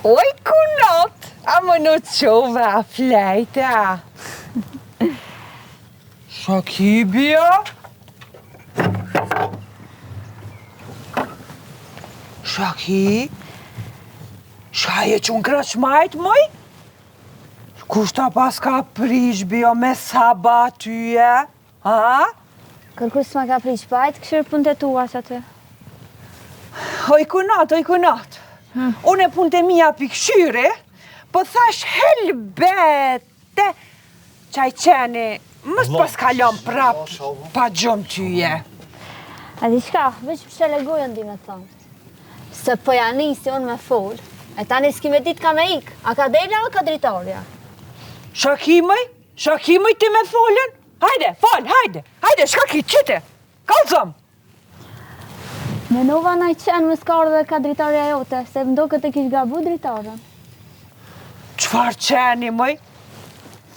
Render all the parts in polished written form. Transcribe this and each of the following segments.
Oj, kunat, a më në qove a flejta. Shakibia? Shaki? Shaje që në krashmajt, mëj? Kushta pas ka prish bio me saba tyje? Ha? Kërkus ma ka prish bajt, këshirë punë të tuas atë. Oj kunat. Unë e punë të mija pikëshyre, po thash helbete. Qaj qeni, mës pas kalon prap pa gjumë tyje. A di shka, veç pëshe legojën di me thonë. Se po ja nisi unë me full, e tani s'ki me dit ka me ik, a ka dela o ka dritarja? Shakimëj ti me folën? Hajde, shka ki qite, kalzëm. Menova na i qenë më s'ka dhe ka dritarja jote, se mdo këtë kish gabu dritarën. Qfar qeni, mëj?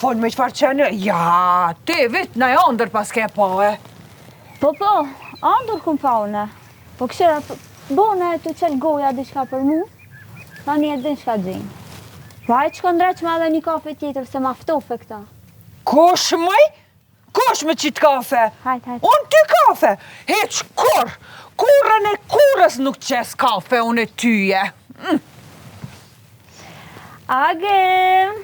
Folë me qfar qeni? Ja, ti vit na e ondër pas ke po, e? Po, andur kum pa une. Po këshira, bone të qelë goja di shka për mu, ta një e din shka gjinë. Pa e që këndreq me edhe një kafe tjetër, se ma ftofe këta. Kosh, mëj? Kosh me qitë kafe? Hajt. Unë ty kafe? Heq kur? Kurën e kurës nuk qes kafe unë e tyje. Agim!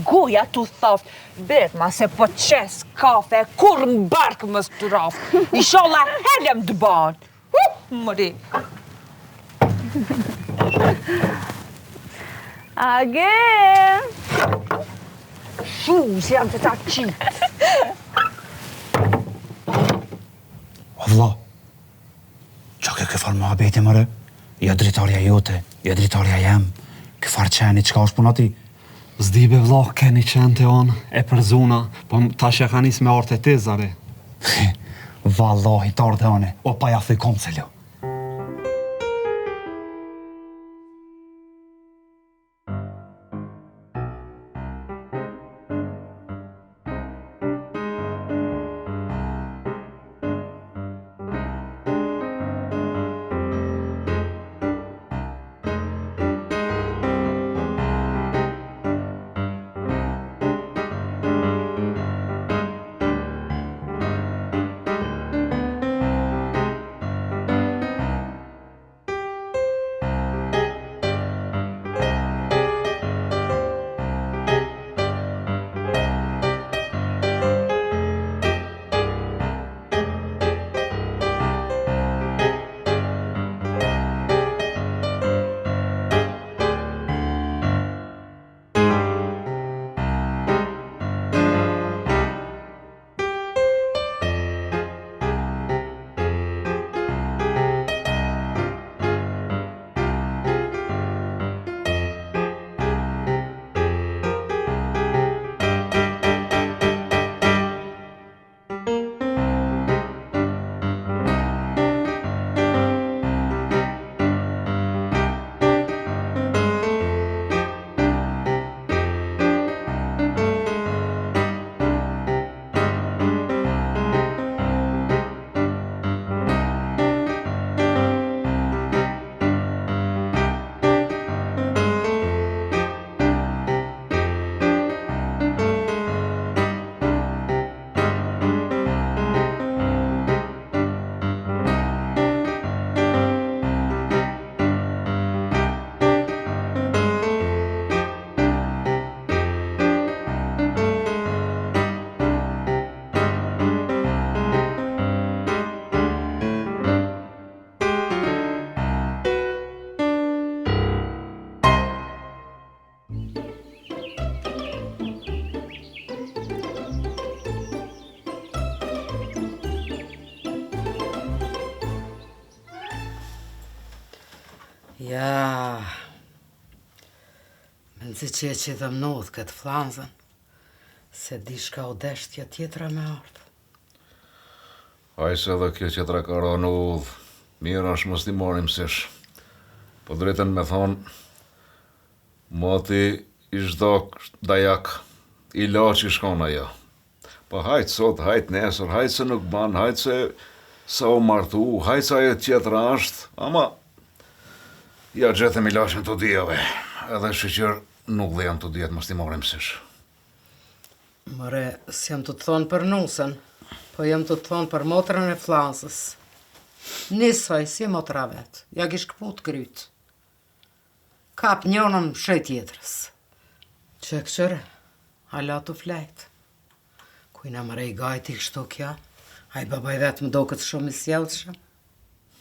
Goja tu thoft. Bet ma se po qes kafe, kur në barkë më stëraf. Isholla helem të banë. Mëri. Agim! Si jam të ta qitë. O vla, qa ke këfar më abeti mëre? Jo dritarja jote, jo dritarja jem. Këfar qeni, qka është puna ti? Zdibe vla, keni qenë të onë, e për zuna, po tash e ka nis me arte ti, zare. Vallahi, të arte one, o pa ja thuj kom se lo. Ja, me nëzi që e që dhe mnodhë këtë flanzën, se di shka u deshtja tjetra me ardhë. Hajse dhe kjo tjetra ka ra në udhë, mirë është mos t'i marim sish. Po drejten me thonë, moti i zhdok dajak, i la që i shkon ajo. Po hajtë sot, hajtë nesër, hajtë se nuk ban, hajtë se sa u martu, hajtë se ajo tjetra është, ama Ja gjetëm ilashin të dijave, edhe shqyqër nuk dhe jam të dijet mos t'i morim mësish. Mëre, s'jam të thonë për nusën, po jam të thonë për motrën e Flansës. Nisoj, si motra vetë, ja kish këput kryt. Kap njënën shej tjetërës. Që këqëre, hala të flejt. Kujna mëre i gajti kështu kja, a i babaj vetë më do këtë shumë i sjellshëm.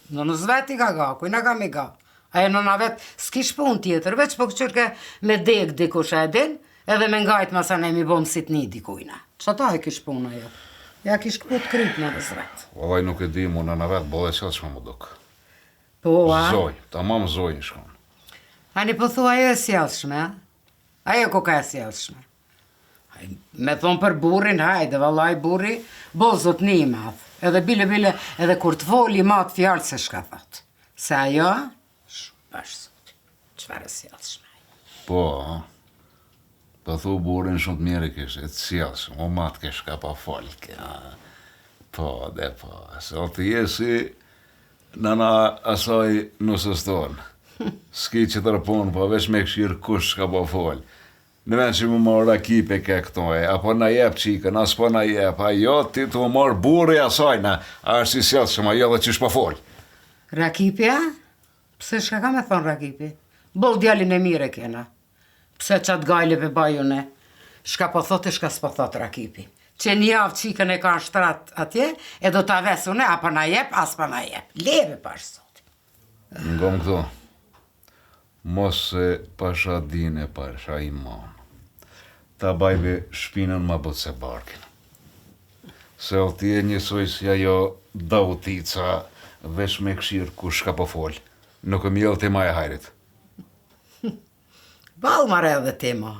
Në nësë vetë i ka ga, kujna kam i ga. A e nëna vetë s'kish pun tjetër, veç po këqërke me dek dikush e din, edhe me ngajt masa ne mi bom si t'ni dikujna. Që ta e kish pun ajo? Ja kish këput kryt në nësë vetë. Vallaj nuk e di mu nëna vetë bole sjellshme më duk. Po, a? Zoj, tamam zoj në shkon. Ani po thua ajo e sjellshme, a? Ajo ko ka e sjellshme. Me thonë për burin, hajde, vallaj buri, bo zotni i madh. Edhe bile, edhe kur të voli matë fjallë se shka thot. Se ajo, shumë bashkë zot, qëfar e sjellshme. Po, po thu burin shumë të mirë kish, e të sjellshme, o matë kish ka pa folke. Po, se o të jesi nëna asaj nusës tonë. S'ki që të rëponë, po veç me këshirë kush ka pa folë. Në vend që më marë rakipe ke këto e, apo na jep qikën, as po na jep, ajo ti të më marë burri asajna, a është i sjellshëm, ajo dhe qish pa folë. Rakipja? Pse shka ka me thonë rakipi? Bol djalin e mire kena. Pse qatë gajleve bajune? Shka po thotë e shka s'po thotë rakipi. Që një javë qikën e ka në shtrat atje, e do t'a vesune, apo na jep, as pa na jep. Leve pash sot. Ngom këto, mos se pasha dine pasha imam. Ta bajbe shpinën ma bët se barkin. Se o ti e njësoj si ajo dautica vesh me këshirë kush ka po folë. Nuk e mjellë tema e hajrit. Balë mare edhe tema.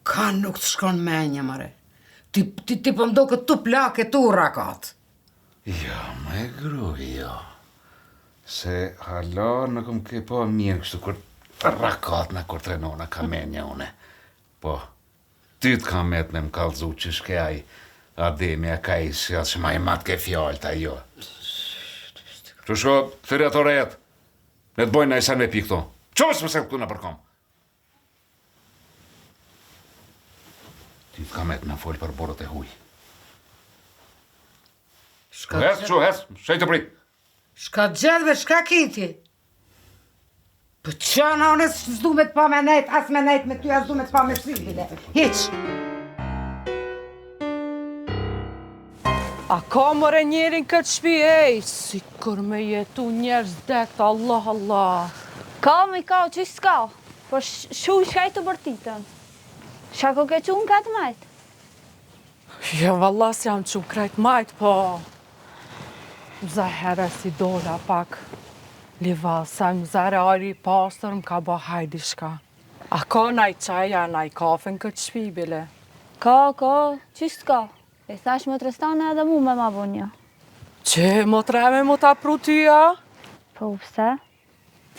Ka nuk të shkon menja mare. Ti po mdo këtë tu plake tu rakat. Ja, me gruja. Se hala nuk më ke po mirë kështu kur rakat në kur trenona ka menja une. Po, ty të ka met me më kalzu që shke aj Ademi a ka i sjellë që ma i matë ke fjallë ta jo. Që shko, thyrja të rejet, ne të bojnë na i sen me pi këto. Qos më se këtu në përkom. Ty të ka met me folë për borët e huj. Hes, shej të prit. Shka gjedh dhe shka kiti? Për qana unë s'du me t'pa me nejt, as me nejt me ty, as du me t'pa me shvibile. Hiq! A ka mëre njerin këtë shpi, ej, si kur me jetu njerës dekt, Allah, Allah. Ka, që s'ka, por shu shkaj të bërtitën. Shako ke qunë këtë majtë? Ja, vallas jam që krejt majtë, po... Zahere si dola pak. Liva, sa më zare ari pasër më ka ba hajdi shka. A ka naj qaja, naj kafe në këtë shpi, bile? Ka, që s'ka? E thash më të restane edhe mu me ma bunja. Që, më treme më ta pru tyja? Po, pse?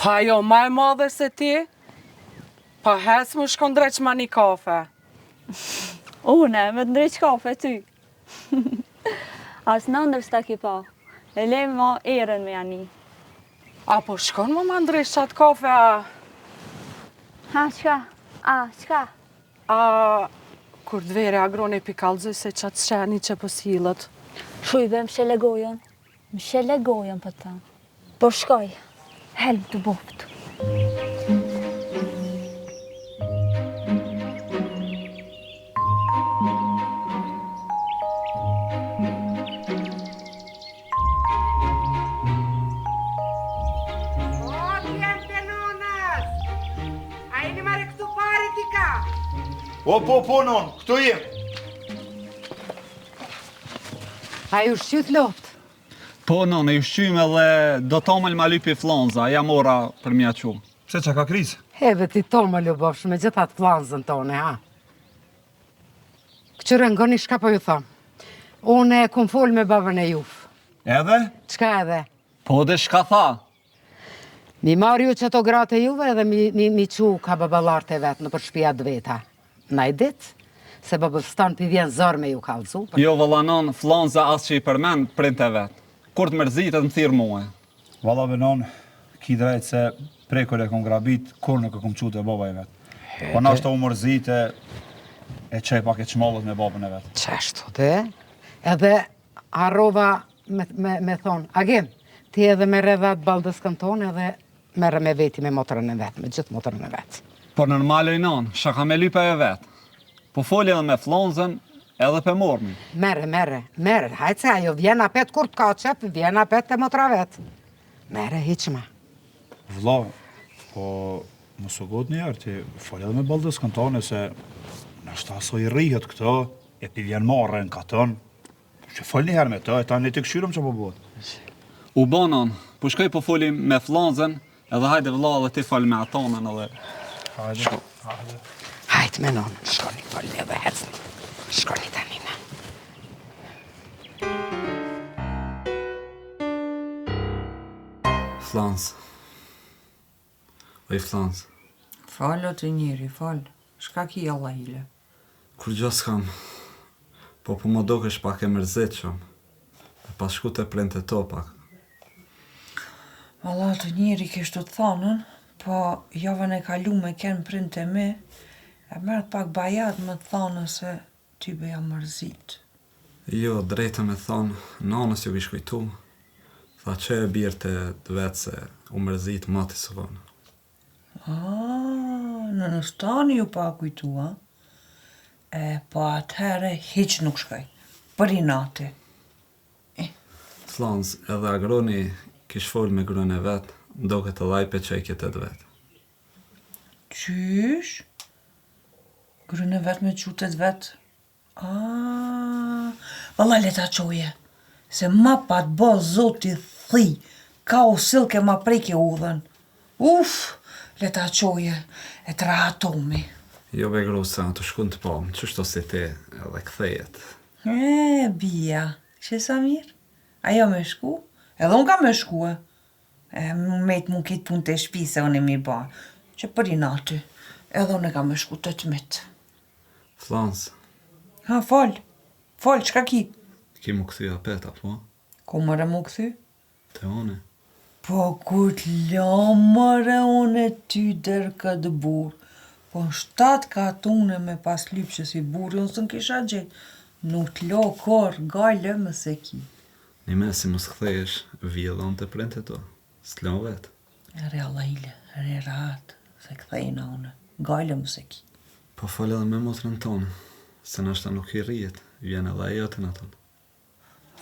Pa jo, ma e madhe se ti? Pa hes më shkon dreq ma një kafe. Une, me të ndreq kafe ty. As në ndër s'ta ki pa. E le ma erën me jani. A po shkon më ma ndreq qatë kafe, a? Ha, qka? Qka? Kur dvere agrone pi kalzoj se qatë sheni që pësillët. Shujbe, më shele gojën për ta. Po shkoj, helm të boftë. Po, non, këtu jem. A ju shqyt lot? Po, non, e ju shqyme dhe do tomël ma lypi flonza, ja mora për mja qu. Pse që ka krizë? Edhe ti tomël u bofsh me gjithat flanzën tone, ha? Këqyre ngoni shka po ju thom. Une e kum fol me babën e juf. Edhe? Qka edhe? Po, dhe shka tha? Mi marr ju që to gratë e juve edhe mi qu ka babalarte vetë në për shpia dveta. Na i dit, se babëstan pi vjen zor me ju kalzu. Jo, vëllanon, flonza as që i përmen print e vetë. Kur të mërzitët më thirë muë. Valla benon, ki drejt se prej kër e kom grabit, kur nuk e kom qute baba e vetë. Po nashta u mërzite, e qej pak e qmallët me babën e vetë. Qeshtu te? Edhe arrova me thonë, Agim, ti edhe merre dhe atë baldës këntone edhe merre me veti me motrën e vetë, me gjithë motrën e vetë. Po normale i non, shaka me lypa e vetë. Po foli edhe me flonzën, edhe pe mormi. Merre, hajtë se ajo vjen apet kur t'ka qep, vjen apet të motra vetë. Merre, hiqma. Vlla, po mos u god njerë, ti fol edhe me baldës këntone se nashta aso i rrihet këto, e pi vjen marrë në katën. Që fol njëherë me të, e ta një të këshyrëm që po bëhet. U banon, po shkoj po foli me flonzën, edhe hajde vlla edhe ti fol me atonën edhe... Hajde. Hajtë me non, shkoni folni edhe hecni. Shkoni tani me. Flonz. Oj Flonz, Falë të njëri, falë. Shka ki Allah ile? kur gjo s'kam, po më dokesh pak e mërzitshëm. E pas shku të plente to pak. Allah të njëri kishtu të thonën, po javën e kalume kenë printe mi, e mërët pak bajat më të thonë se ty bëja mërzit. Jo, drejtë me thonë, nanës ju kish kujtu. Tha që e birë të vetë se u mërzit mati së vonë. Në nëstani ju pa kujtu, a? E, po atëhere hiq nuk shkoj, për i nati. Flonz, edhe agroni kish fol me gruan e vetë, ndoket të dhajpe që i kjetet vetë. Qysh? Grënë vetë me qutet vetë? Valla leta qoje, se ma pat bo zoti thi, ka u silke ma preke udhën. Leta qoje, e të rahatomi. Jo be grusa, të shkun të pomë, qështo si ti edhe kthejet. Bia, që sa mirë? Ajo me shku? Edhe unë ka me shku, mejtë mu kitë pun të shpi se unë e mi ba, që për i nati, edhe unë e ka me shku të të mitë. Flonz, Ha, fol, qka ki? ki mu këthy apet, apo? Ko mëre mu këthy? Te one. Po ku t'la mëre unë ty der këtë burë, po në 7 katune me pas lypë që si burë, unë së në kisha gjithë, nuk t'la kor gajle më se ki. Një me si mos kthejesh, vje dhe unë të prente to, s'lon vetë. Re Allah ile, re ratë, se këthejna unë, gajle më se ki. Po fol edhe me motrën tonë, se nashta nuk i rrijet, vjen edhe ajo të në tonë.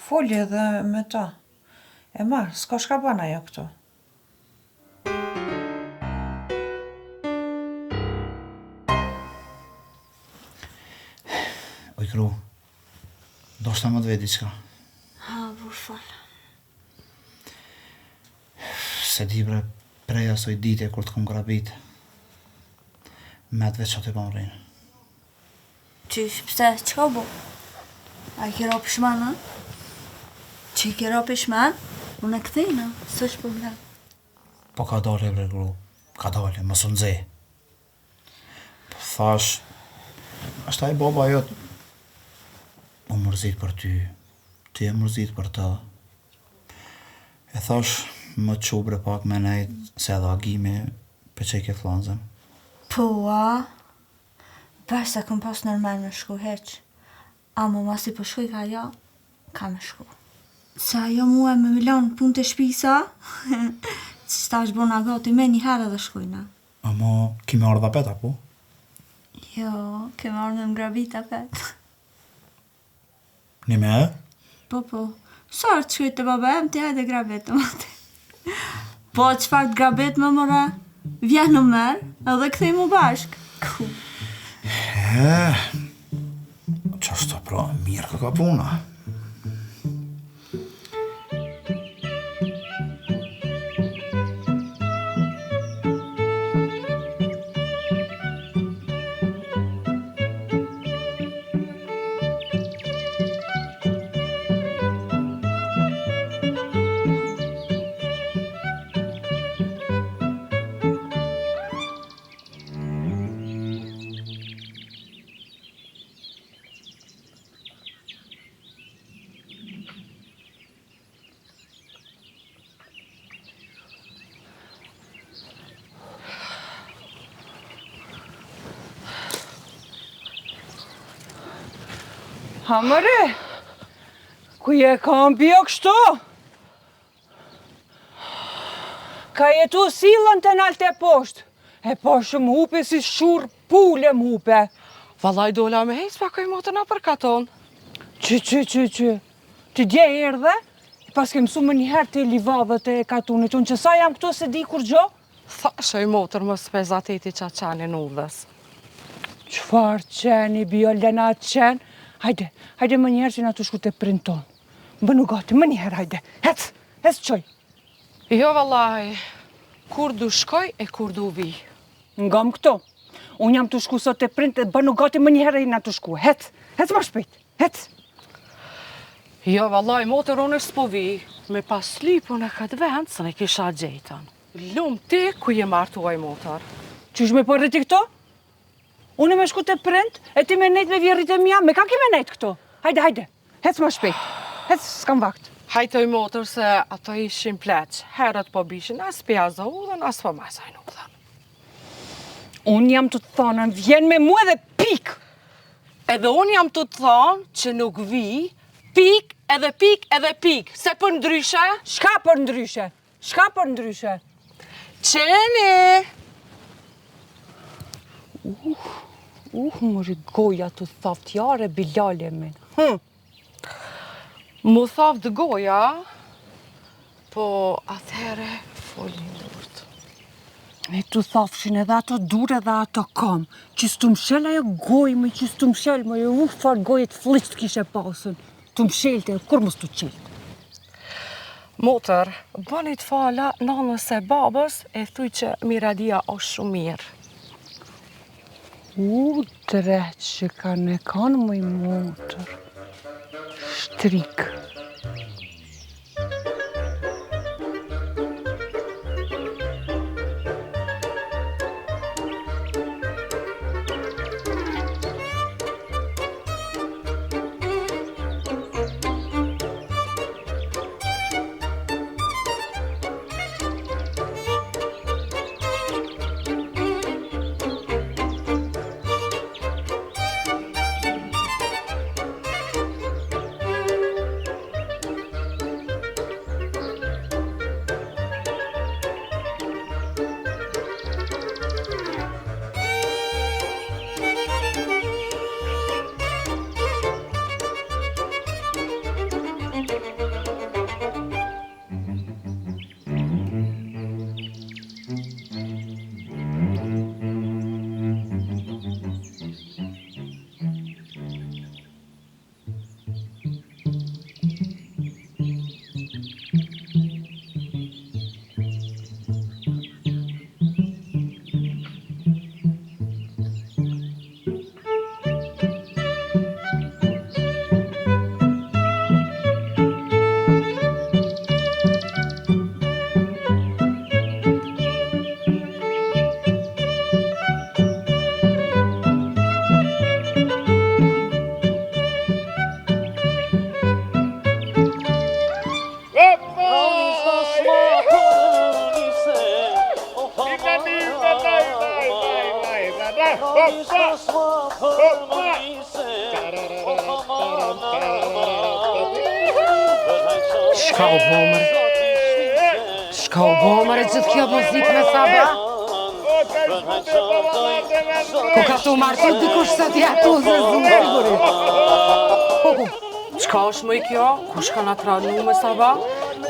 Folje edhe me ta. E marë, s'ka shka ban ajo këto. Oj kru, do shta më të veti qka. Ha, bur fal. Se di bre, prej asoj dite kur të kom grabit, me të veç aty pa më rrinë. Qysh, pse, qka bo? A i kira pishman, a? Që i kira pishman, unë e këthejna, së është problem. Po ka dole bre kru, ka dole, mos unë nxe. Po thash, ashta i baba jot, u mërzit për ty, ty e mërzit për ta. E thash, më të qubre pak me nejt, se edhe agimi për që i ke flonzën. Po, a? Bash se këm pas normal me shku heq. A më masi po shkuj ka ja, ka me shku. Se ajo mua me milon pun të shpisa, që ta është bona gati me një herë dhe shkujna. Amo, kime ardha peta, po? Jo, kemë arë në grabit apet. Një me e? Po, sa është shkujt të baba em, ti hajde grabit të mati. Po, qëfar të grabit më mëra, vjen në merë, edhe këthej mu bashk. Qashtu pra, mirë ka puna. Ha mëre, ku je kam bio kështu? Ka jetu silën të naltë e poshtë. E po shumë hupe si shurë pule m'hupe. Vallaj dola me hejtë, pa kaj motër na përkaton. Që. Ti dje erdhe, pas ke mësu më njëherë të livadhët e katunit, unë që sa jam këtu se di kur gjo? Thashë i motër më spezateti qa qani në udhës. Qfar qeni, bio, lena qen? Hajde më njëherë që na të shku të prind tonë. Bënu gati, më njëherë, hajde. Hec qoj. Jo vallaj, kur du shkoj e kur du vi. Ngam këto. Unë jam të shku sot të prind të bënu gati më njëherë i na të shku. Hec më shpejt, hec. Jo vallaj, motër unë s'po vi, me pas lipun e këtë vend, së ne kisha gjejtën. Lumë ti ku je martuaj motër. Qysh me përri ti këto? Unë me shku të prind, e ti me nejt me vjerrit e mja, me ka ki me nejt këto? Hajde, hec më shpejt, hec s'kam vakt. Hajtoj motër se ato ishin pleq, herët po bishin, as pjaza udhën, as po masajnë udhën. Unë jam të të thonën, vjen me mu edhe pik. Edhe unë jam të thonë që nuk vi, pik edhe pik, se për ndryshe? Shka për ndryshe? Qeni! Mëri goja të thaftjare Bilale men. Mu thaft goja, po atëhere folin durt. E tu thafshin edhe ato dur edhe ato kam, që s'tu mshel ajo goj, me që s'tu mshel, me far gojet flisht kishe pasën. Tu mshelte, kur mos tu qelte? Motër, bënit fala nanës e babës e thuj që Miradia është shumë mirë. Drejt që kanë më i motër. Shtrik. Shka u bomër e gjithë kjo muzikë me saba? Ku ka tu martit dikush sa t'ja tu dhe zëngëri? Qka është më i kjo? Kush ka nga tranu me saba?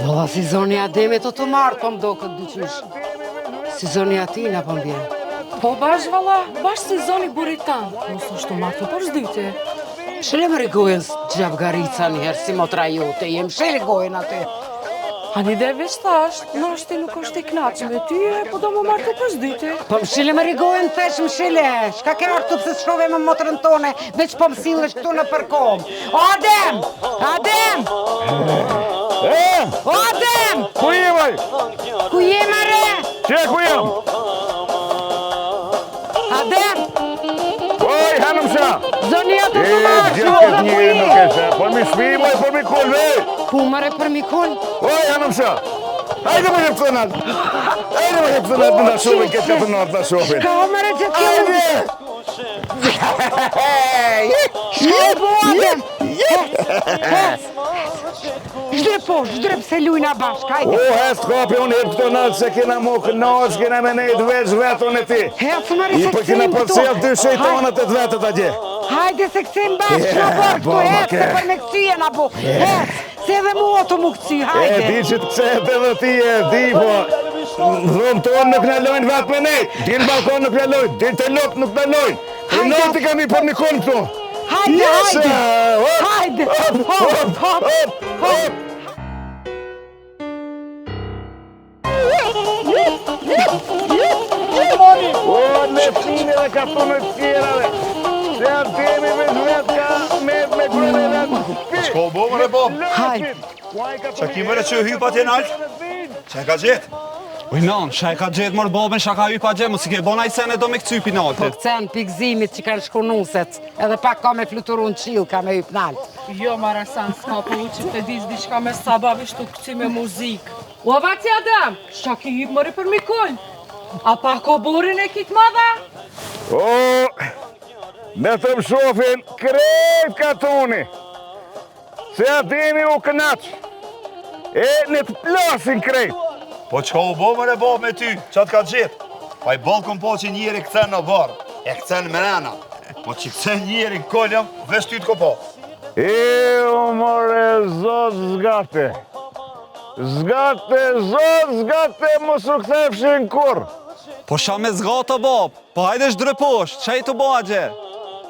Valla si zoni Ademit o të martë, po m'do këtë dyqysh. Si zoni Atina, po m'bjen. Po bash valla, bash si zoni Buritan. Nësë është të martë për zdyti. Shile më rigojën gjabë garica njëherë si motra jote, jem shile gojën aty. Ani dhe veç thasht, nashti nuk është i knaqë me ty e po do më martë për zdyti. Po më shile më rigojën, thesh më shile. Shka ke artu pëse shkove me motrën tone, veç po më silësh këtu në përkom. O Adem! Adem! O Adem! Ku jemaj? Ku jem are? Që ku jem? Adem! Oj, hanëm ša! Zonia të të Gjithë këtë njëri nuk e shë, por mi shmi, moj, por mi kull, vej! Ku mare për mi kull? Oj, hanëm ša! Hajde më jep të natë! Hajde më jep të natë në shofin, këtë të natë në shofin! Ka mare gjithë kjo? Hajde! Shkoj bodem! Zhdrep se lujna bashk, hajde! O, hest kapi unë hirë këto nalë se kena mu kënaqë, kena me nejtë veç vetën e ti. Hecë më I për kena përcel 2 shejtonët e të vetët a gje. Hajde se kësim bashkë në borë këtu, hecë se për me këcija në bo. Hecë, se edhe mua të mu këci, hajde. E, di që të këset edhe ti e, di po. Dhëmë tonë nuk në lojnë vetë me nejtë. Di në balkon nuk në lojnë, di të lopë nuk në lojnë. E noti kam I për një konë këtu. Hajde, hajde. Hajde, hop. O, në fine dhe ka të në tjerave. Se atë temi vetë ka me kërën e vetë. Shko bo më Bob. Hajde. Qa ki mëre që hypa t'je nalë? Qa e ka gjetë? Uj non, shaj ka gjetë mërë babën, shaj ka hypa gjetë, mos I ke bona I sene do me këcypi në Po altë. këcen pikzimit që kanë shku nuset, edhe pak ka me fluturu në qilë, ka me hyp naltë. Jo, Marasan, s'ka po u që të diz diçka me sabavi shtu këci me muzikë. O, vaci Adam, shka ki hypë mëri për Mikull? A pa ko burin e kitë madha? O, me të më shofin krejt katoni. Se atimi u kënaqë. E në të plasin krejt. Po qka u bo mëre Bob me ty, qa t'ka gjetë? Pa I balkon po që njeri këthen në barë, e këthen më rena. Po që këthen njeri në kollëm, vesh ty t'ko po. E, o more, zot zgate. Zgate, mos u kthefshin kur. Po sha me zgatë Bob, po hajde shdreposh, qa I të bo a gje?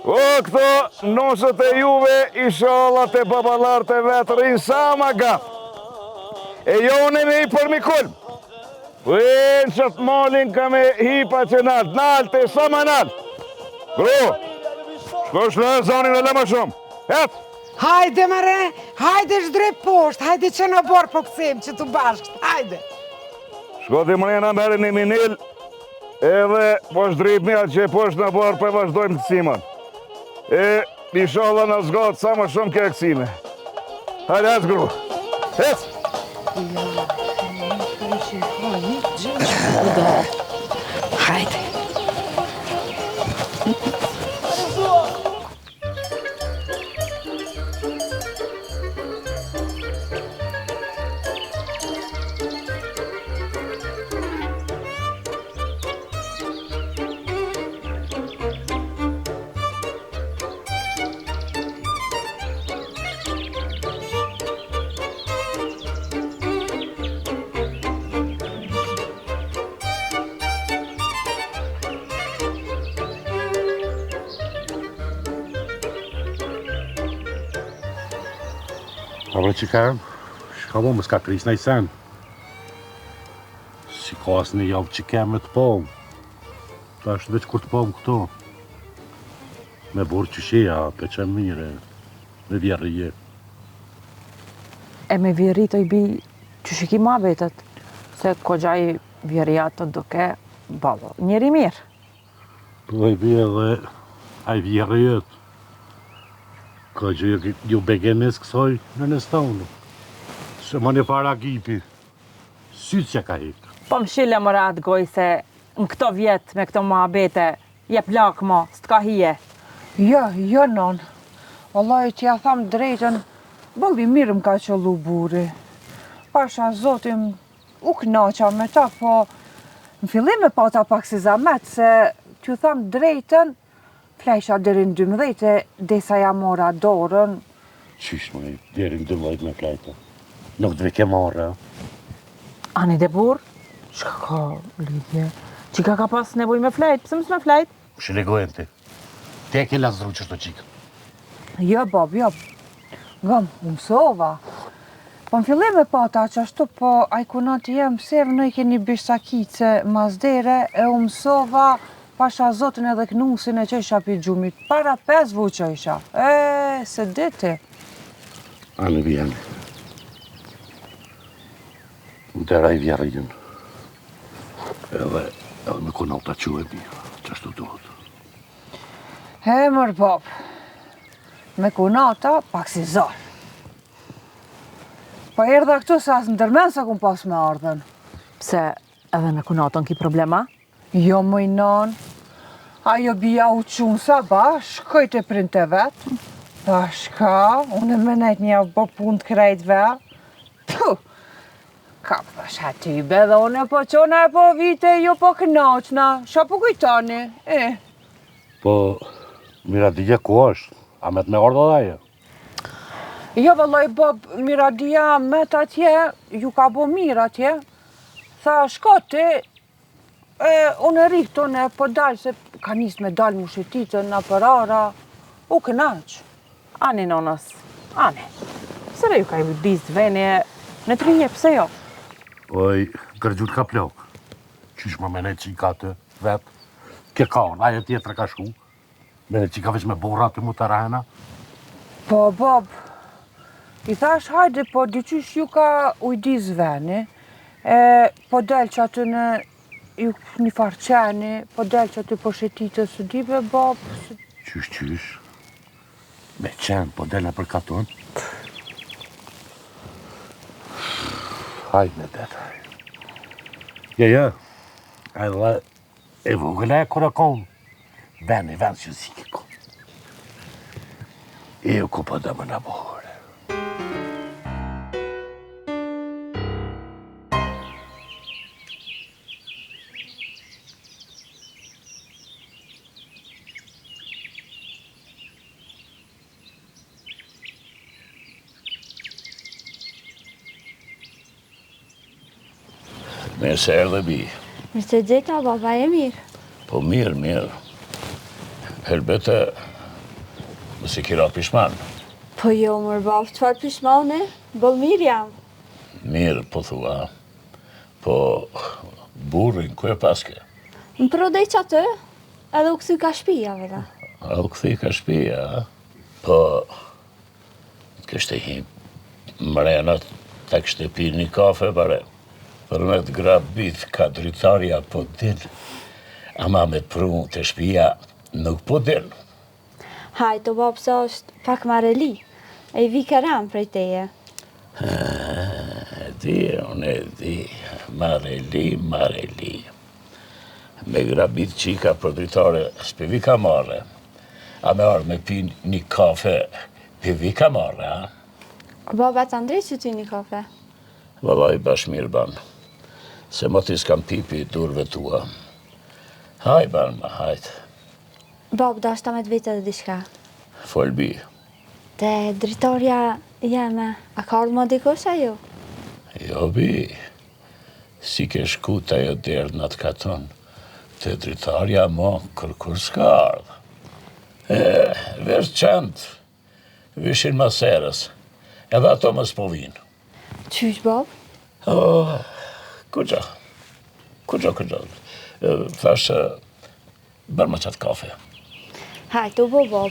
O, këto nosët e juve, ishallat e babalartë e vetë rinë sa ma gatë. E jone me I për Mikull. Po e në qëtë malin ka me hipa që naltë e sa ma naltë. Gru, shko shlo e zonin e lema shumë. Hetë. Hajde mëre, hajde shdrep poshtë, hajde që në borë po kësim që të bashkët, hajde. Shko t'i mrena meri një minil, edhe po shdrip një atë që poshtë në borë për vazhdojmë kësimon. E inshallah në zgatë sa më shumë kje kësime. Hajde, hetë gru. Hetë. Hajde. Abra që kam, shka bo më s'ka kris në I sen. Si ka asë një javë që kem me të pomë. Ta është veç kur të pomë këto. Me borë që shia, pe që mire, me vjerrije. E me vjerri të I bi që shiki ma vetët, se ko gjaj vjerria të duke, babo, njeri mirë. Po I bi edhe a I vjerrijet. Ka që ju begenes kësoj në nëstonë. Se më një para gipi, sytë që ka hikë. Po më shile më ratë goj se në këto vjetë me këto muhabete, jep lak mo, s'tka hije. Jo, non. Wallahi që ja tham drejtën, bëlli mirë më ka qëllu buri. Pasha zotim u kënaqa me ta, po në fillim me pata pak si zamet, se t'ju tham drejtën, flejsha dherin 12, desa ja mora dorën. Qish më dherin 12 me flejta? Nuk dhe ke marrë, Ani dhe burë, shka ka lidhje? Qika ka pas nevoj me flejt, pëse mësë me flejt? Shlegojnë ti. Te ke lasdru qështu qikë. Jo, bab, jo. Nga më mësova. Po në fillim me pata që ashtu, po ajkunat jem, se në I keni bishsakice mazdere, e u mësova, pasha zotin edhe knusin e që isha pi gjumit. Para 5 vu që isha. Se diti. Anë vjen. Në të raj vjerëjën. Edhe me konal të që e bia, që ashtu duhet. Mër, pop. Me kunata, pak si zarë. Po erdha këtu se asë ndërmen se kun pas me ardhen. Pse edhe në kunatën ki problema? Jo, mëj non. Ajo bia u qunë sa shkoj të prind të vetë. Tha shka, unë me nejt një bo punë të krejtve. Puh, ka thash aty be dhe unë po qona e po vite, jo po kënaqna. Sha po kujtoni, Po, Miradia ku është? A me të me ardhë dhe aje? Jo vëlloj Bob, Miradia met atje, ju ka bo mirë atje. Tha shko ti, unë e rikë tonë po dalë, se ka njës me dalë mushetitën në përara, u kënaq. Ani, nonës, ani. Sëre ju ka i disë veni në trinje, pse jo? Oj, gërgjut ka plok. Qysh më mene qika të vetë? Kje ka unë, aje tjetër ka shku. Mene qika veç me borra të mu të rajna. Po, Bob, i thash hajde, po diqysh ju ka ujdis veni, po del që aty në ju një farqeni, po del që aty po shetitës së dive, Bob. Qysh. Me qenë, po del në për katon. Hajde, detë. Ja, edhe e vogële e kërë konë. Vend që zike konë. E u ku po dhe më në borë. Mirë se erdhe bi. Mirë se gjeta, baba e mirë. Po mirë. Helbete, mëse kira pishman. Po jo, mërë babë, qëfar pishmane? Bëllë mirë jam. Mirë, po thua. Po, burrin, ku e paske? Më prodej që atë, edhe u këthy ka shpija, vëda. A u këthy ka shpija, po, kështë e him mrenat, ta kështë e pi një kafe, bare. Për me të grabit ka dritarja po din, ama me të prunë të shpia nuk po din. Hajto, babë, se është pak mareli, e i vi karam prej teje. Unë e di, mareli. Me grabit qika për dritare s'pi vi ka marre, a me arë me pi një kafe, pi vi ka marre, a? Baba të ndrej që ty një kafe? Vallaj bash mirë banë. Se më t'i s'kam pipi durve tua. Haj, banë ma, hajtë. Babë, da është ta me të vete dhe dishka. Folbi. Te dritarja jeme, a ka ardhë më dikush ajo? Jo, bi. Si ke shku të ajo derë në të katon, te dritarja mo kërkur s'ka ardhë. Vesh qëndë, vishin maserës, edhe ato më s'po vinë. Qysh, babë? Kugja. Thash, bërë më qatë kafe. Hajto, babë.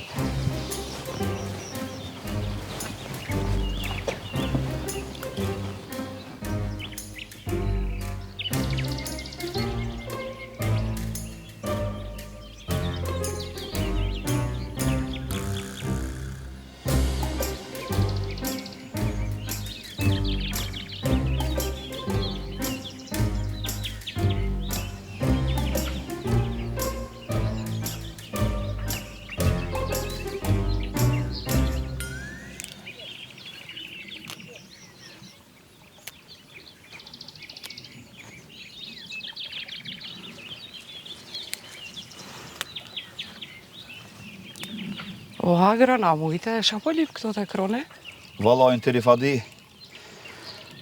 O, agrana mujte, shka po lip këto të krone? Valojnë të rifadi,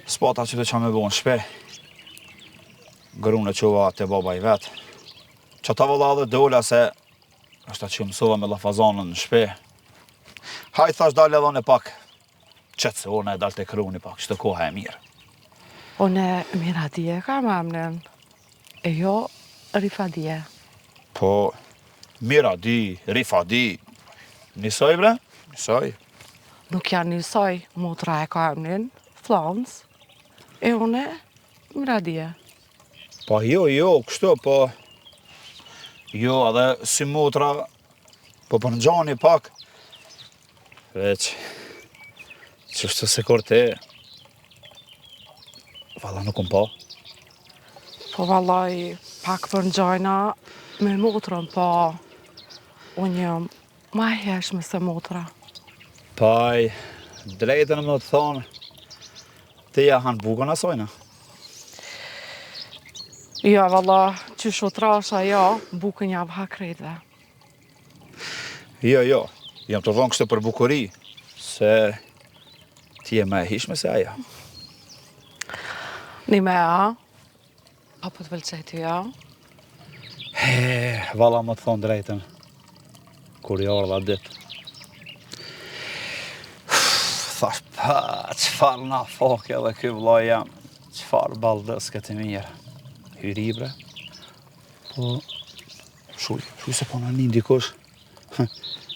spata që të qa me bo në shpe, grune qova të baba i vetë, që ta vëlla dhe dola se është ta që mësova me lafazanën në shpe. Hajtë thash dalë edhe në pak, qëtë se one e dalë të kruni pak, që të koha e mirë. One Miradije ka mamnen, e jo Rifadije. Po, Miradi, Rifadi, njësoj bre, njësoj. Nuk janë njësoj, motra e ka emnin, Flans, e une Miradije. Po jo, kështu, po... Jo, edhe si motra, po për në gjani pak, veç, qështu se kur te, valla nuk pa. Po vallaj, pak për në gjajna, Me motrën, po unë jam ma hershme se motra. Paj, drejtën më të thonë, ti ja hanë bukën asojna. Ja, valla, që shotrasha, ja, bukën javë hakrejtve. Jo, jam të dhonë kështë për bukuri, se ti e me e hishme se aja. Një me a? Apo të vëlqeti, ja? Valla më të thonë drejtën, kur i ardha ditë. Thash, pa, qëfar na foke edhe ky vllai jam, qëfar baldës këtë mirë. Hyri bre, po, shuj se po në një ndikosh.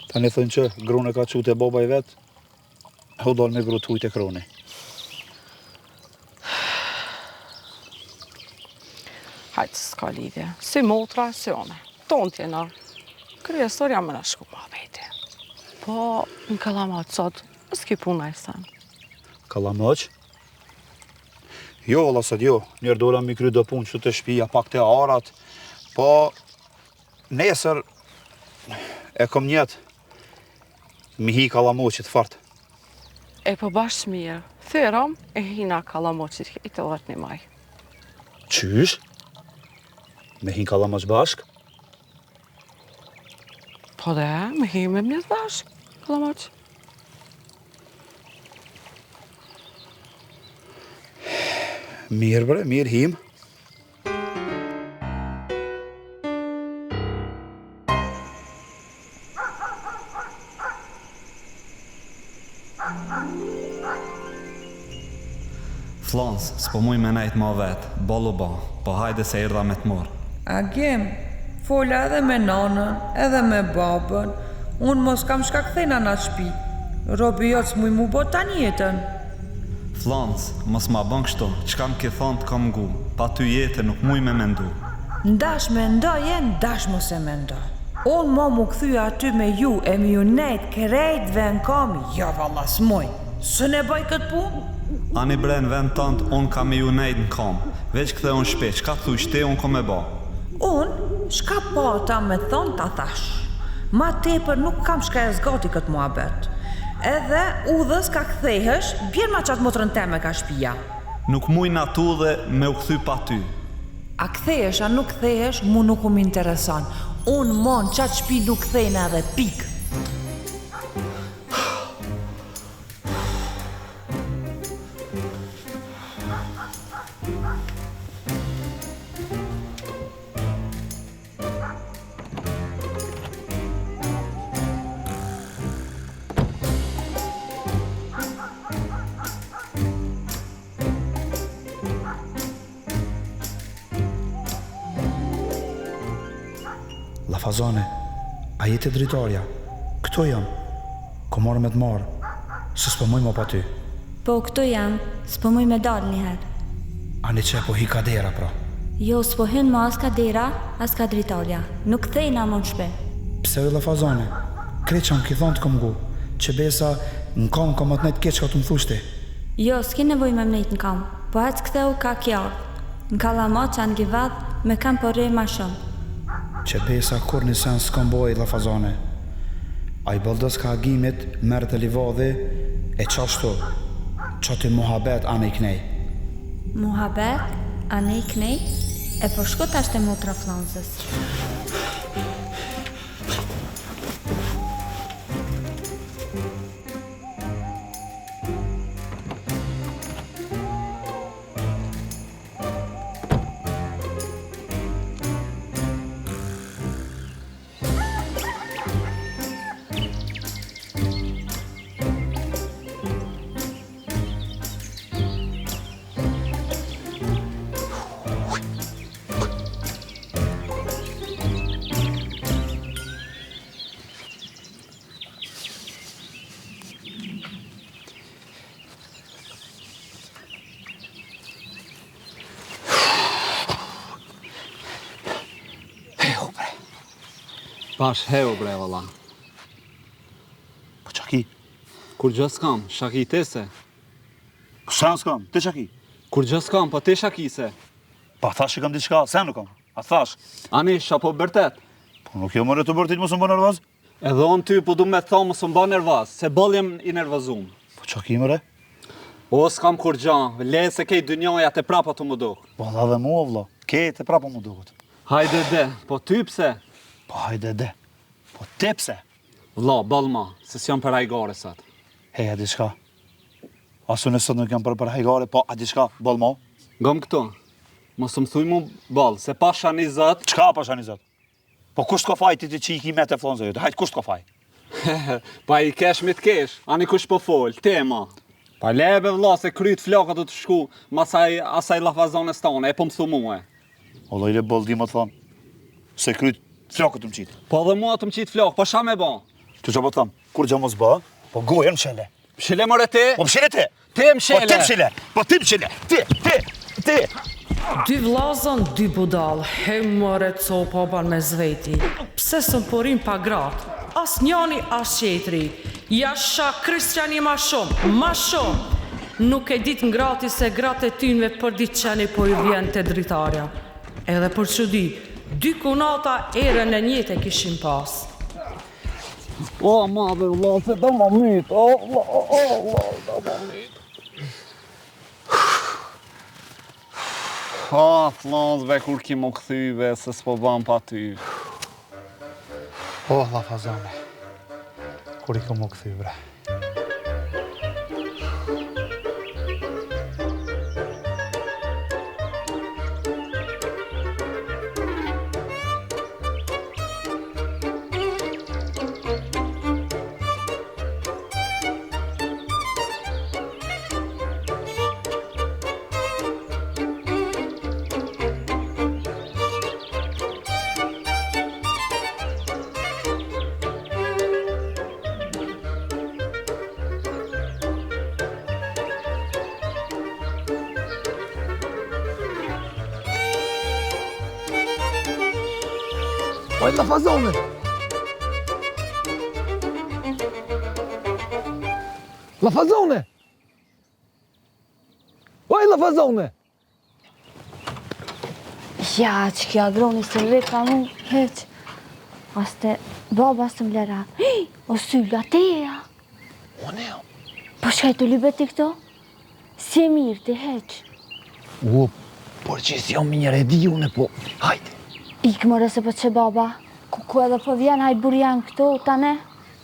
Ta një thënë që grune ka qute baba i vetë, u dollë me gru tujt e kroni. Hajtë, s'ka lidhje. Si motra, si one. Tonë tjena. Kryesor jam më në shku ma veti. Po, në Kallamaq sot, s'ki puna i sen. Kallamaq? Jo, valla sot jo. Njerë dola mi kry do punë që të shpija, pak të arat, po nesër e kom njetë mi hi Kallamoqit fart. E po bashkë mirë, thyrëm e hina Kallamoqit i të dhët një maj. Qysh? Me hi Kallamoq bashk? Po dhe, me hi me mjetë bashkë, Kallamoq. Mirë bre, mirë him. Flans, s'po muj me nejt ma vetë, bolu ba, po hajde se erdha me t'morë. Agim, fola edhe me nanën, edhe me babën, unë mos kam shka kthejna na shpi. Robi jotë s'muj mu bot tani jetën. Flans, mos ma bën kështu, qka m'ke thonë t'kam ngu, pa ty jetë nuk muj me mendu. Ndash me ndoje, ndash mos e me ndo. Unë mo mu këthyja aty me ju e mi ju nejt krejtve në kam, ja valla s'muj. Së ne baj këtë punë? Ani bre në vend tëndë, unë ka me ju nejt në kam, veç këthe unë shpe, qka thuj shte unë ko me ba. Unë, shka pa ta me thonë ta thash. Ma tepër nuk kam shka e zgati këtë muhabet. Edhe udhës ka kthehësh, bjerë ma qatë motrën teme ka shpia. Nuk muj në atu dhe me u kthy pa ty. A kthehësh, a nuk kthehësh, mu nuk më interesan. Unë mon qatë shpi nuk kthejnë edhe pikë. Lafazane, a jete dritarja? Këto jam. Ko marrë me t'marrë, se s'pëmoj ma pa ty. Po, këto jam, s'pëmoj me dalë njëherë. Ani që po hi kadera, pra. Jo, s'po hynë ma as kadera, as ka dritarja. Nuk thejna më në shpe. Pse dhe Lafazane, krejt që më ki thonë t'kom gu, që besa në kam ka më t'nejt keq ka të më thushti. Jo, s'ki nevoj me mnejt në kam, po hec ktheu ka kjarë. Në Kallamaq që anë gjivadh, me kam përrej ma shumë. Që besa kur një sen s'kom boj, Lafazane. A i bëldës ka agimit, mërë të livadhi, e qashtu, që të muhabet anë i knej. Muhabet, anë i knej, e po shko tash të motra Flansës. Pash heu bre valla. Po qaki? Kur gjë s'kam, shaki tese. Shran s'kam, ti qaki? Kur gjë s'kam, po ti shaki se. Pa thash që kam diçka, se nuk kam. A thash? Anish, apo bërtet? Po nuk jo mëre të bërtit mos më bë nervoz? Edhe on ty po du me thonë mos më bë nervoz, se boll jem i nervozum. Po qa ki mëre? O, s'kam kur gjan, le se kej dynjoja të prapa të më duk. Po dhe mua, vlo, kej të prapa më dukët. Hajde de, po ty pse? Po hajde de, po te pse? Vlo, ball ma, se s'jam për hajgare sot. Hej, a di shka? Asu nësot nuk jam për hajgare, po a di shka, ball ma? Gëm këtu, mos më thuj mu ball, se pasha 20... Qka pasha 20? Po kusht ka faj ti që i ki me te flonze jote, hajt kusht ka faj? Pa i kesh mi t'kesh, ani kush po fol, tema. Pa lebe vla se kryt flaka do të shku, asaj lafazones tane, e po më thu muhe. Ola i le boll di më të thonë, se kryt flakët të më qitë. Po dhe mua të më qitë flakë, po sha me ba? Të që po të thamë, kur gjë mos bë, po gojen më shele. Mshele mëre ti? Po mshele ti! Ti mshele! Po ti mshele! Po ti mshele! Ti! Dy vlazën, dy budal, hej mëre copa ban me zveti. Pse sën porin pa gratë? As njani, as qetri. Jasha Kristjani ma shumë. Nuk e dit ngrati se gratë e tynve për ditë qeni po i vjen të dritarja. Edhe për që di, dy kunata ere në njët e kishim pas. O, madhe, vla, se do më mytë, do më mytë. Flonzve, kur ki më këthyve, se s'po ban pa ty. O, lafazone, kur i ka më këthy, bre. Oj, lafazone! Lafazone! Oj, lafazone! Ja, që kja groni së rrika mu, heq. Aste, baba së mlera. O sylla, teja. Unë jam. Po shkaj të libet i këto? Si e mirë të heq. O, por që si jam minjër e di une, po, hajde. Ikë mëre se po që baba, ku edhe po vjen haj burjan këto, tane?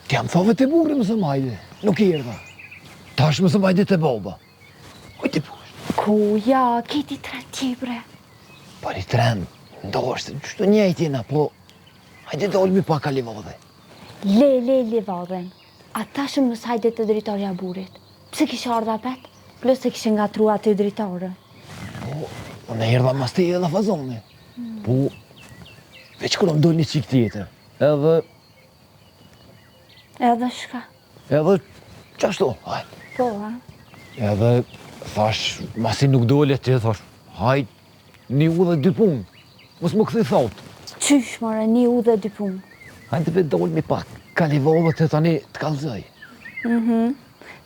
Ti jam thove të burri më së majde, nuk i erda. Tash më së majde të baba. Oj ti push. Ku, ja, kiti tren bre. Par i tren, ndoshtë, qështu njejtina, po, hajde dolmi pa ka livadhe. Le livadhen. A tash më së hajde të dritarja burit. Pse kishe ardha pet? Plus se kishe nga trua të dritarë. Po, unë erda mas te e lafazone. Po, veç kërë më dojnë një qik tjetër, edhe... Edhe shka? Edhe qashtu, hajt. Po, ha? Edhe thash, masi nuk dole ti, thash, hajt, një u dhe dy punë, mos më këthi thot. Qysh, more, një u dhe dy punë? Hajt të vetë dole mi pak, ka livadhe të tani të kalzaj.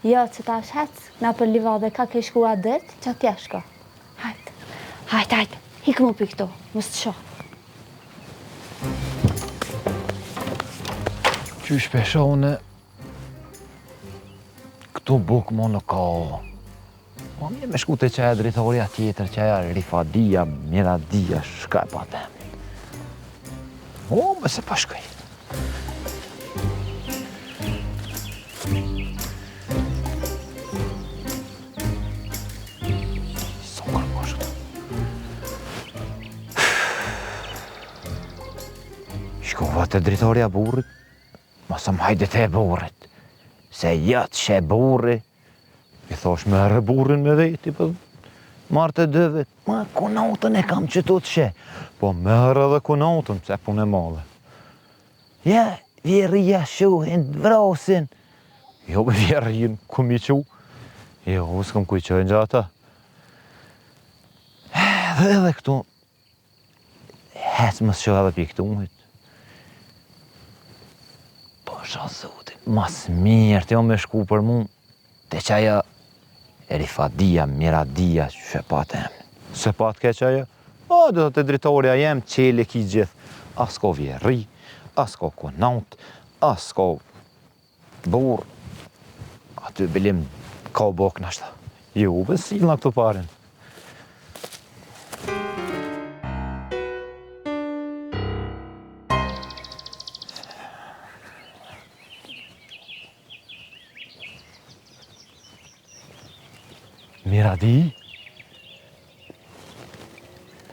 Jo, që ta shec, na për livadhe ka ke shkua dërt, që t'ja shko. Hajt, hikë më për këto, mos të shoh. Qysh peshone, këtu bukë më në ka. Po mirë me shku të qaja dritoria tjetër, qaja Rifadia, Miradia, shka e pa temin. O, me se pa shkaj. Sokër po shkëtë. Shkova të dritoria burrit, mos më hajde të e burrit, se jatë që e burri, i thosh me herë burrin me dhejti, për marrë të dëvet, ma kunatën e kam që të që, po me herë edhe kunatën, pse punë e madhe. Ja, vjerria shuhin, vrasin, jo me vjerrin, ku mi qu, jo, s'kam kuj qojnë gjata. Edhe këtu, hecë më shu edhe pi këtu mujt. Zotin, mas mirë të jo me shku për mu, të qaja Rifadia, Miradia, që pat e emin. Se pat ke qaja? O, do të dritoria jem, qele ki gjithë. As ka vjeri, as ka konant, as ka burë. Aty belim ka bok nashta. Jo, besilna këto paren. Miradi?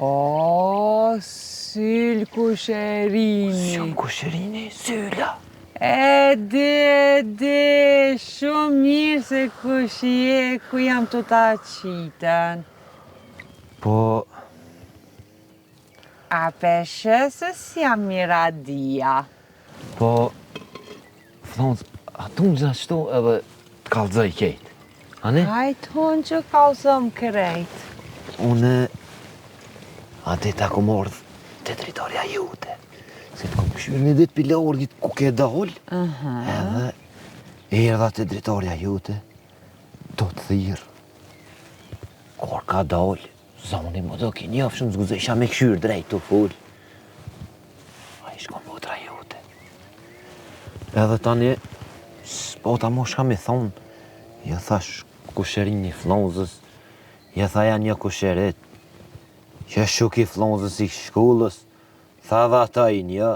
O, syl kusherini. Syl kusherini, syla. Shumë mirë se kush je, ku jam të ta qitën. Po... A peshësës jam Miradia. Po... Thonë, atu në qështu edhe të kalëzoj kejtë. Ane? Hajtë unë që kalëzëm kërejt. Une... Ate ta ku mordh të dritoria jute. Se të kom këshyrë një ditë pile orgit ku ke dollë. Edhe erdha të dritoria jute. Do të thirë. Kur ka dollë. Zoni më do ki njofë shumë zguze isha me këshyrë drejt të full. A i shko motra jute. Edhe tani, s'po ta mo shka me thonë. Ja thash kusherin një flonzës. Ja thaja një kusheret. Që shuk i flonzës i shkullës. Tha dhe ata i një.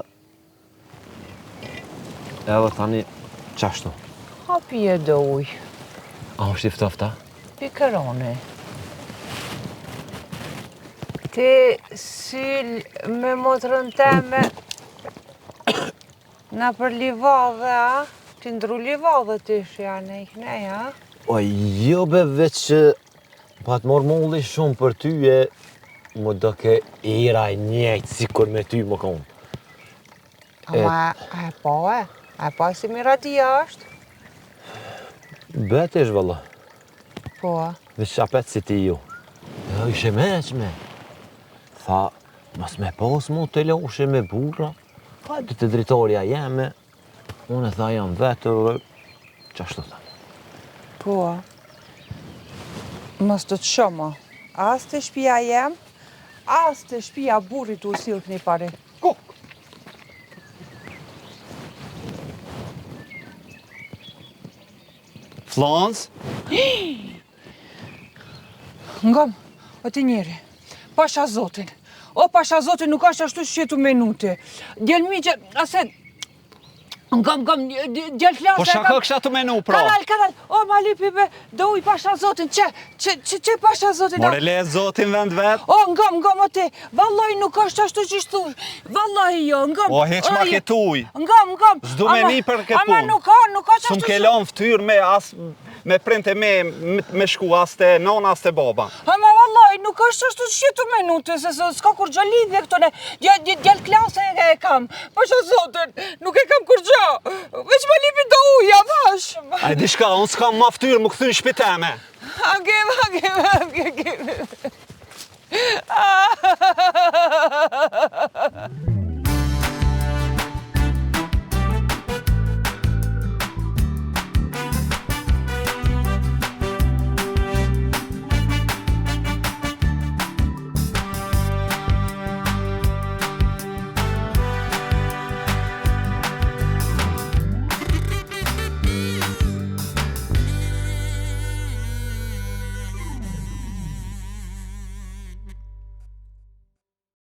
Edhe tani, qashtu? Ha pije do uj. A është i ftofta? Pikërone. Ti syl me motrën teme na për livadhe, a? Ti ndru livadhe ti janë i knej, a? O, jo be veç që pa të morë molli shumë për ty e më do ke ira e njejtë si kur me ty më konë. Ama, a e po si Miradia është? Bet ish vëlla. Po. Veç apet si ti ju. Jo, ishe meqme. Tha, mas me pas mu të loshe me burra. Hajde të dritoria jeme. Unë e tha jam vetër dhe qashtu tha. Po. Mos të të shumë. As të shpia jem, as të shpia burit u silë këni pare. Flans? Ngom, o ti njeri, pasha zotin. O pasha zotin nuk ashtë ashtu shqetu menute. Djelmi që, ase... Ngom, djel flasë... Po shaka kësha të menu, pra? Kanal, o ma lipi be, do uj pasha zotin, që pasha zotin? More le zotin vend vet? O, ngom, o te, vallaj nuk ashtë ashtu që shtu, vallaj jo, ngom. O, heq ma ketuj. Ngom. Zdu me ni për këtë punë. Ama nuk ka që ashtu... Sum ke lon ftyrë me printe me shku as te nona as te baba. Ama vallaj, nuk është ashtu që tu minute, se s'ka kur gjë lidhje këtone. Djel klase e kam, pasha zotin, nuk e kam kur gjë. Veç më lipi do uja, thash. A di shka, unë s'kam ma ftyrë më këthy në shpiteme. Agim.